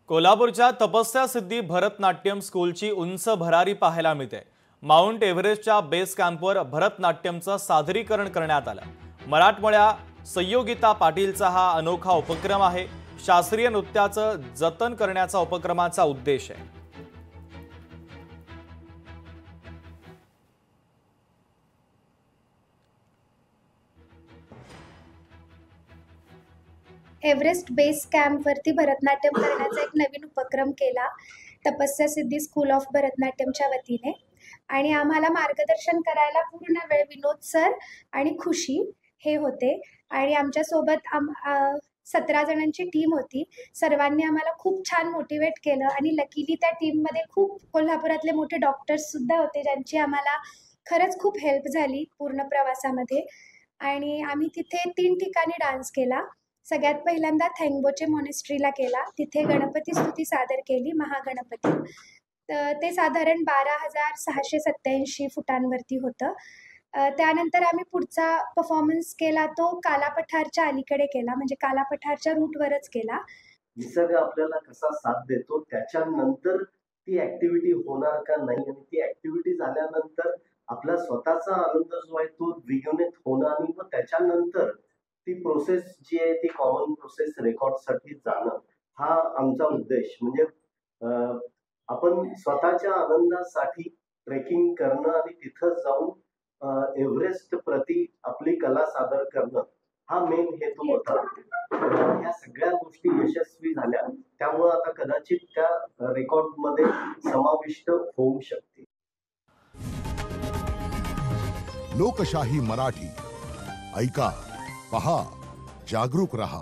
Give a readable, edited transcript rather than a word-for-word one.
कोल्हापूरच्या तपस्या सिद्धी भरतनाट्यम स्कूलची उंच भरारी पाहायला मिळते। माउंट एव्हरेस्टच्या बेस कॅम्पवर भरतनाट्यमचं सादरीकरण करण्यात आलं। मराठमोळ्या संयोगिता पाटीलचा हा अनोखा उपक्रम आहे। शास्त्रीय नृत्याचं जतन करण्याचा उपक्रमाचा उद्देश आहे। एव्हरेस्ट बेस कॅम्पवरती भरतनाट्यम करण्याचा एक नवीन उपक्रम केला तपस्या सिद्धी स्कूल ऑफ भरतनाट्यमच्या वतीने। आणि आम्हाला मार्गदर्शन करायला पूर्ण वेळ विनोद सर आणि खुशी हे होते। आणि आमच्या सोबत 17 जणांची टीम होती। सर्वांनी आम्हाला खूप छान मोटिवेट केलं आणि लकीली त्या टीममध्ये खूप कोल्हापुरातले मोठे डॉक्टर्स सुद्धा होते, ज्यांची आम्हाला खरंच खूप हेल्प झाली पूर्ण प्रवासामध्ये। आणि आम्ही तिथे 3 ठिकाणी डान्स केला। सगळ्यात पहिल्यांदा थेंगबोचे मॉनेस्ट्रीला केला, तिथे गणपती स्तुती सादर केली, महागणपती। ते साधारण 12,687 फुटांवरती होतं। त्यानंतर आम्ही पुढचा परफॉर्मन्स केला तो कालापठारच्या अलीकडे केला, म्हणजे कालापठारच्या रूटवरच केला। निसर्ग आपल्याला कसा साथ देतो त्याच्यानंतर ती ऍक्टिव्हिटी होणार का नाही, आणि ती ऍक्टिव्हिटी झाल्यानंतर आपला स्वतःचा आनंद जो आहे तो द्विगुणित होणं, आणि मग त्याच्यानंतर ती प्रोसेस जी आहे ती कॉमन प्रोसेस रेकॉर्डसाठी जाणं, हा आमचा उद्देश। म्हणजे आपण स्वतःच्या आनंदासाठी ट्रेकिंग करणं आणि तिथं जाऊन एव्हरेस्ट प्रति आपली कला सादर करणं, हा मेन हेतू होता। या सगळ्या गोष्टी यशस्वी झाल्या, त्यामुळे आता कदाचित त्या रेकॉर्ड मध्ये समाविष्ट होऊ शकते। लोकशाही मराठी ऐका, पहा, जागरूक रहा।